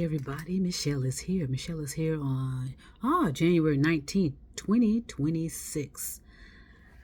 Hey everybody, Michelle is here. Michelle is here on January 19th, 2026.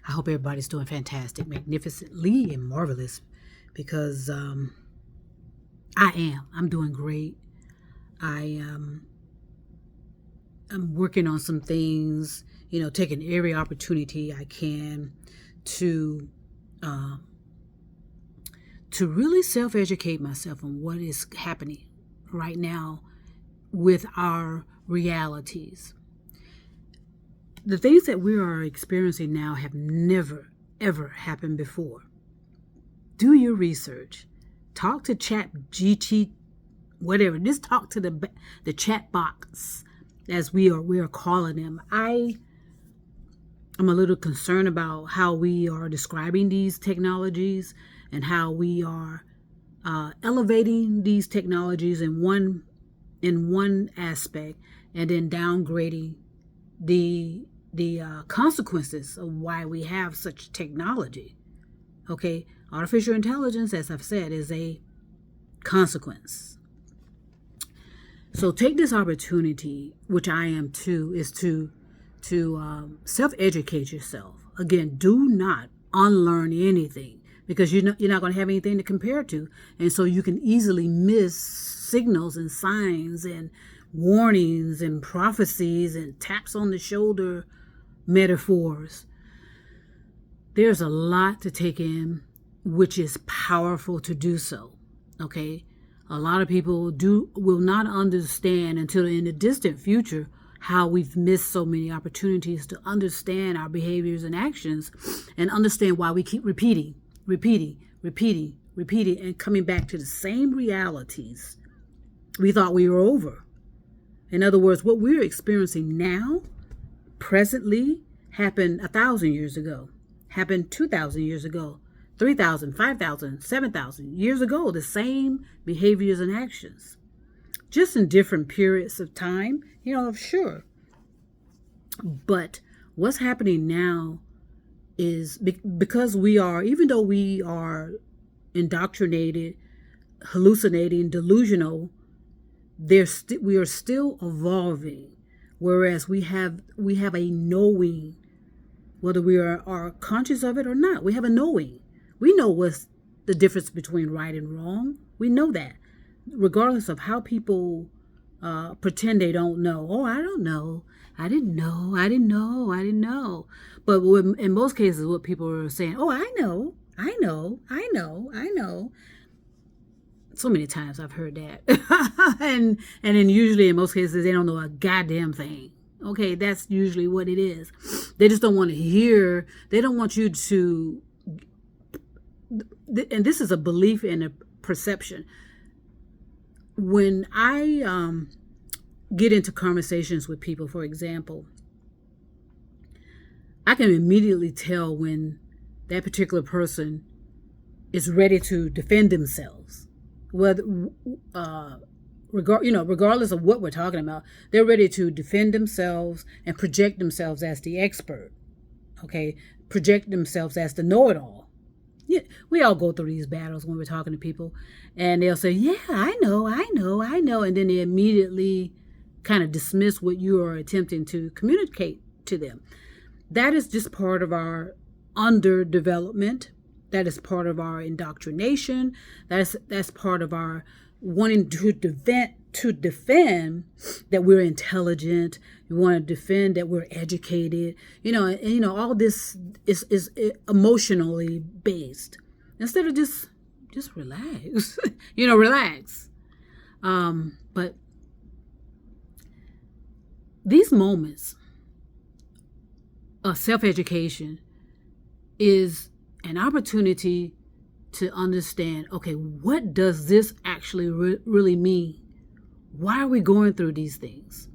I hope everybody's doing fantastic, magnificently, and marvelous because I am. I'm doing great. I'm working on some things, taking every opportunity I can to really self-educate myself on what is happening right now with our realities. The things that we are experiencing now have never, ever happened before. Do your research. Talk to ChatGPT, whatever. Just talk to the chat box, as we are calling them. I'm a little concerned about how we are describing these technologies and how we are elevating these technologies in one aspect and then downgrading the consequences of why we have such technology. Okay, artificial intelligence, as I've said, is a consequence. So take this opportunity, which I am too, is to self-educate yourself. Again, do not unlearn anything, because you're not going to have anything to compare to. And so you can easily miss signals and signs and warnings and prophecies and taps on the shoulder metaphors. There's a lot to take in, which is powerful to do so. Okay? A lot of people will not understand until in the distant future how we've missed so many opportunities to understand our behaviors and actions and understand why we keep repeating, and coming back to the same realities we thought we were over. In other words, what we're experiencing now, presently, happened 1,000 years ago, happened 2,000 years ago, 3,000, 5,000, 7,000 years ago, the same behaviors and actions, just in different periods of time, sure. But what's happening now is because we are, even though we are indoctrinated, hallucinating, delusional, we are still evolving. Whereas we have a knowing, whether we are conscious of it or not. We have a knowing. We know what's the difference between right and wrong. We know that, regardless of how people pretend they don't know. Oh, I don't know. I didn't know. But in most cases, what people are saying, oh, I know. So many times I've heard that. and then usually in most cases, they don't know a goddamn thing. Okay, that's usually what it is. They just don't want to hear. They don't want you to, and this is a belief and a perception. When I get into conversations with people, for example, I can immediately tell when that particular person is ready to defend themselves. Whether, regardless of what we're talking about, they're ready to defend themselves and project themselves as the expert. Okay, project themselves as the know-it-all. Yeah, we all go through these battles when we're talking to people, and they'll say, "Yeah, I know," and then they immediately kind of dismiss what you are attempting to communicate to them. That is just part of our underdevelopment. That is part of our indoctrination. That's part of our wanting to defend that we're intelligent. We want to defend that we're educated. All this is emotionally based. Instead of just relax. Relax. But these moments of self-education is an opportunity to understand, okay, what does this actually really mean? Why are we going through these things?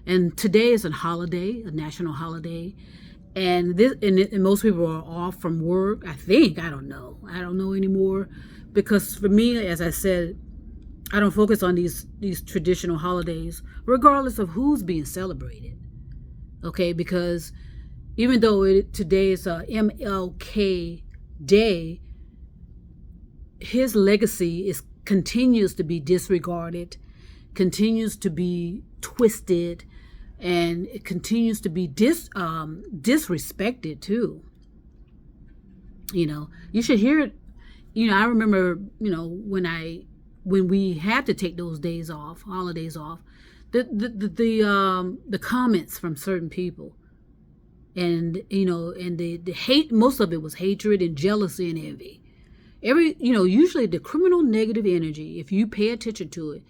And today is a holiday, a national holiday, and most people are off from work. I think, I don't know anymore, because for me, as I said, I don't focus on these traditional holidays, regardless of who's being celebrated. Okay, because even though today is a MLK Day, his legacy continues to be disregarded. continues to be twisted, and it continues to be disrespected too. You should hear it. I remember, when we had to take those days off, holidays off, the comments from certain people, and and the hate. Most of it was hatred and jealousy and envy. Usually the criminal negative energy, if you pay attention to it,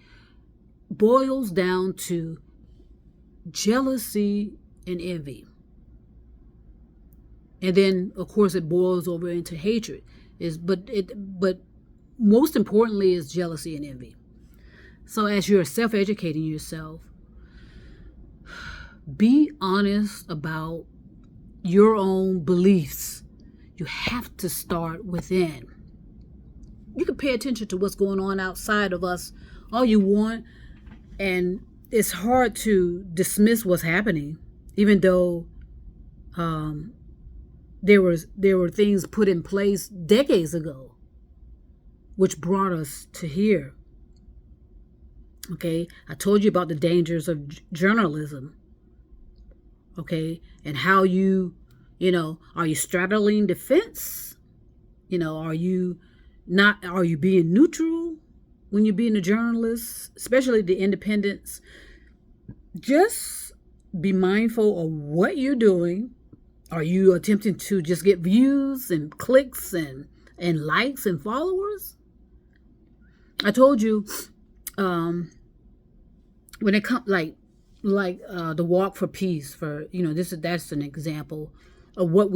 boils down to jealousy and envy. And then, of course, it boils over into hatred. But most importantly is jealousy and envy. So as you're self-educating yourself, be honest about your own beliefs. You have to start within. You can pay attention to what's going on outside of us all you want, and it's hard to dismiss what's happening, even though there were things put in place decades ago which brought us to here. Okay, I told you about the dangers of journalism. Okay, and how are you straddling the fence? Are you being neutral when you're being a journalist, especially the independents? Just be mindful of what you're doing. Are you attempting to just get views and clicks and likes and followers? I told you, when it comes like the Walk for Peace, that's an example of what's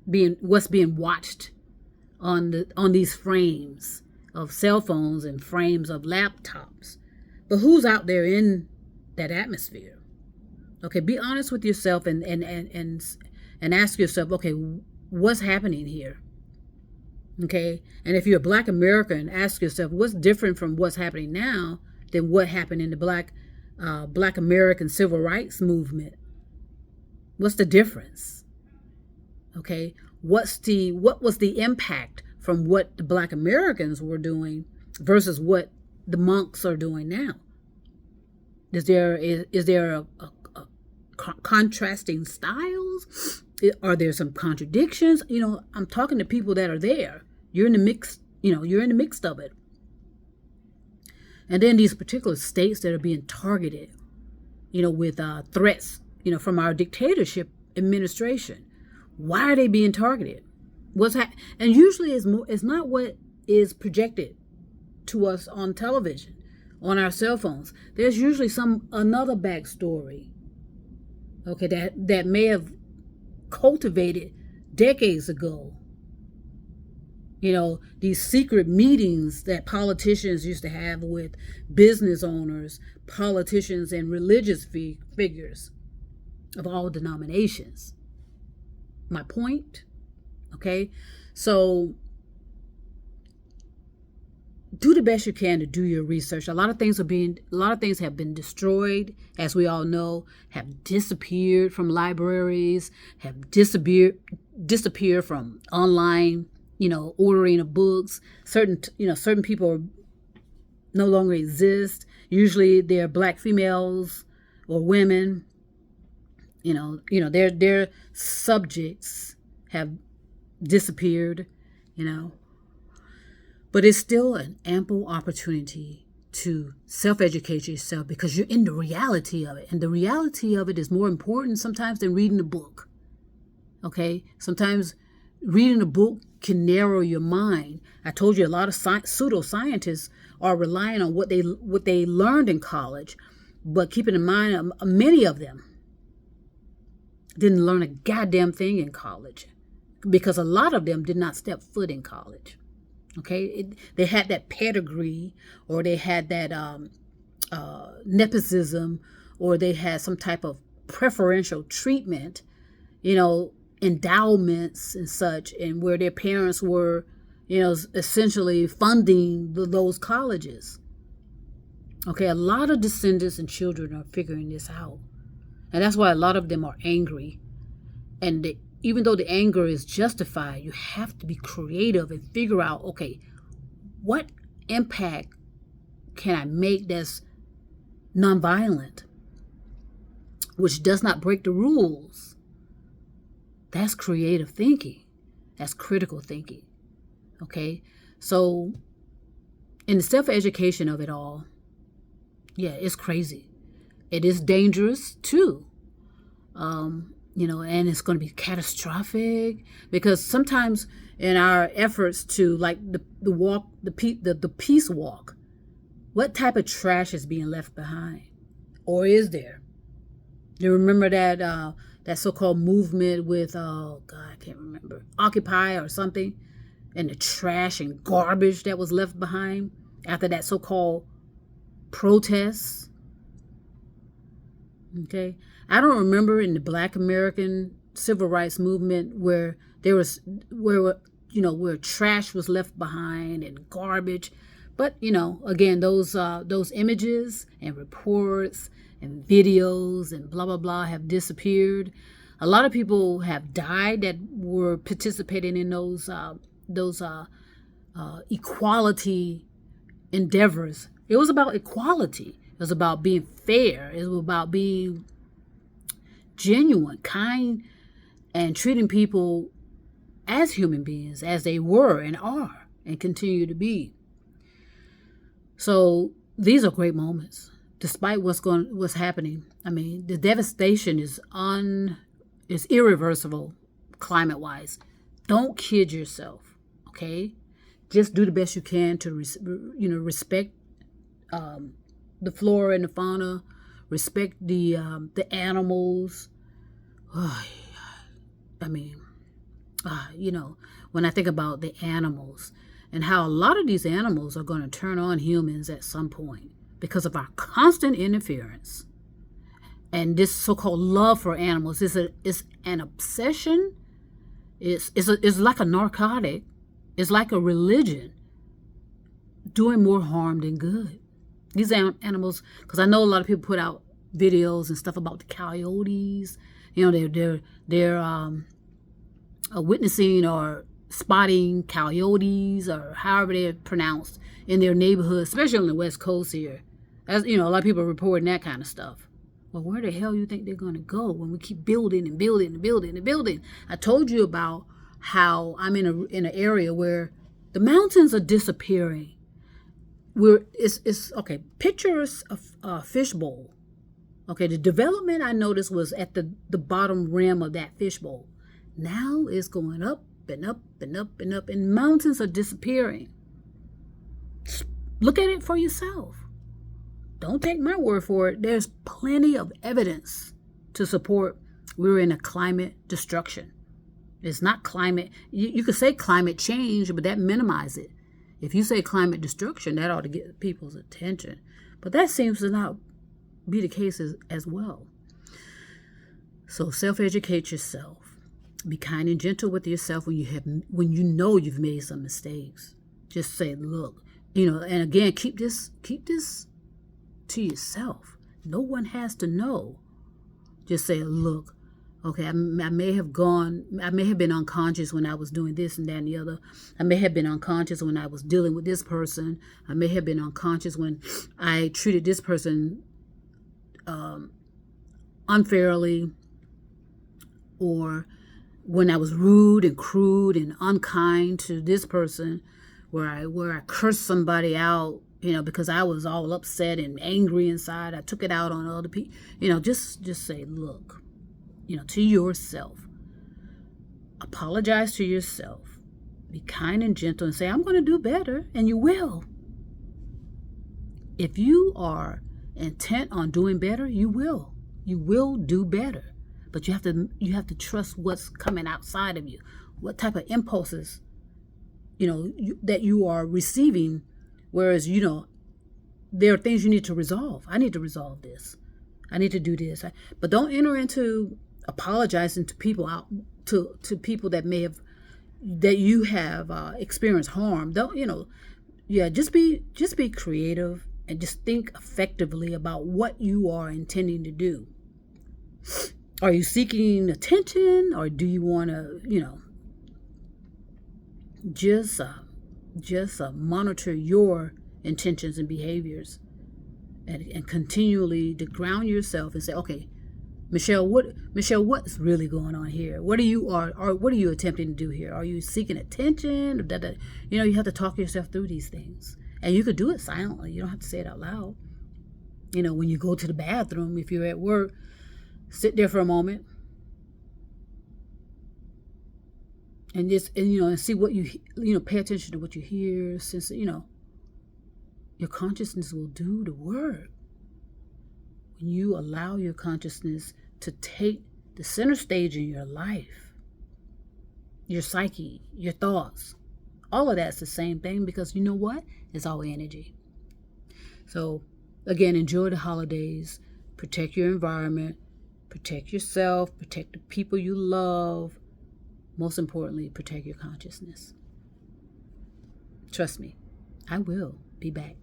being watched on these frames of cell phones and frames of laptops. But who's out there in that atmosphere? Okay, be honest with yourself and ask yourself, okay, what's happening here? Okay, and if you're a Black American, ask yourself what's different from what's happening now than what happened in the Black American Civil Rights Movement. What's the difference? Okay, what was the impact from what the Black Americans were doing versus what the monks are doing now? Is there a contrasting styles? Are there some contradictions? I'm talking to people that are there. You're in the mix. You're in the mix of it. And then these particular states that are being targeted, with threats, from our dictatorship administration. Why are they being targeted? And usually it's not what is projected to us on television, on our cell phones. There's usually another backstory, okay, that may have cultivated decades ago. These secret meetings that politicians used to have with business owners, politicians, and religious figures of all denominations. My point? Okay? So do the best you can to do your research. A lot of things have been destroyed, as we all know, have disappeared from libraries, have disappeared from online, ordering of books. Certain people no longer exist. Usually they're Black females or women. Their subjects have disappeared, But it's still an ample opportunity to self-educate yourself because you're in the reality of it. And the reality of it is more important sometimes than reading a book. Okay? Sometimes reading a book can narrow your mind. I told you a lot of pseudoscientists are relying on what they learned in college, but keeping in mind many of them didn't learn a goddamn thing in college because a lot of them did not step foot in college. Okay, they had that pedigree, or they had that nepotism, or they had some type of preferential treatment, endowments and such, and where their parents were, essentially funding those colleges. Okay, a lot of descendants and children are figuring this out. And that's why a lot of them are angry. And even though the anger is justified, you have to be creative and figure out, okay, what impact can I make that's nonviolent, which does not break the rules? That's creative thinking. That's critical thinking. Okay? So, in the self-education of it all, yeah, it's crazy. It is dangerous too. And it's going to be catastrophic, because sometimes in our efforts to, like, the peace walk, what type of trash is being left behind, or is there? You remember that so-called movement with, oh God, I can't remember, Occupy or something, and the trash and garbage that was left behind after that so-called protest. Okay, I don't remember in the Black American civil rights movement where where trash was left behind and garbage, but again, those images and reports and videos and blah blah blah have disappeared. A lot of people have died that were participating in those equality endeavors. It was about equality. It was about being fair. It was about being genuine, kind, and treating people as human beings, as they were and are and continue to be. So these are great moments, despite what's happening. I mean, the devastation is irreversible climate-wise. Don't kid yourself, okay? Just do the best you can to respect the flora and the fauna, respect the animals. When I think about the animals and how a lot of these animals are going to turn on humans at some point because of our constant interference. And this so-called love for animals is an obsession. It's like a narcotic. It's like a religion, doing more harm than good. These animals, because I know a lot of people put out videos and stuff about the coyotes. They're witnessing or spotting coyotes, or however they're pronounced, in their neighborhood, especially on the West Coast here. As a lot of people are reporting that kind of stuff. Well, where the hell you think they're going to go when we keep building and building and building and building? I told you about how I'm in an area where the mountains are disappearing. It's okay. Picture a fishbowl. Okay, the development I noticed was at the bottom rim of that fishbowl. Now it's going up and up and up and up, and mountains are disappearing. Look at it for yourself. Don't take my word for it. There's plenty of evidence to support we're in a climate destruction. It's not climate. You could say climate change, but that minimizes it. If you say climate destruction, that ought to get people's attention. But that seems to not be the case as well. So self-educate yourself. Be kind and gentle with yourself when you know you've made some mistakes. Just say, look, and again, keep this to yourself. No one has to know. Just say, look, okay, I may have been unconscious when I was doing this and that and the other. I may have been unconscious when I was dealing with this person. I may have been unconscious when I treated this person unfairly, or when I was rude and crude and unkind to this person, where I cursed somebody out, because I was all upset and angry inside. I took it out on other people. Just say, look, to yourself. Apologize to yourself. Be kind and gentle and say, I'm going to do better, and you will. If you are intent on doing better, you will. You will do better. But you have to trust what's coming outside of you. What type of impulses, that you are receiving. Whereas, there are things you need to resolve. I need to resolve this. I need to do this. But don't enter into apologizing to people to people that you have experienced harm. Don't just be creative and just think effectively about what you are intending to do. Are you seeking attention, or do you want to just monitor your intentions and behaviors, and continually to ground yourself and say, okay, Michelle, what's really going on here? What are you what are you attempting to do here? Are you seeking attention? You have to talk yourself through these things. And you could do it silently. You don't have to say it out loud. When you go to the bathroom, if you're at work, sit there for a moment and and see what pay attention to what you hear, since your consciousness will do the work. When you allow your consciousness to take the center stage in your life, your psyche, your thoughts, all of that's the same thing, because you know what? It's all energy. So again, enjoy the holidays, protect your environment, protect yourself, protect the people you love. Most importantly, protect your consciousness. Trust me, I will be back.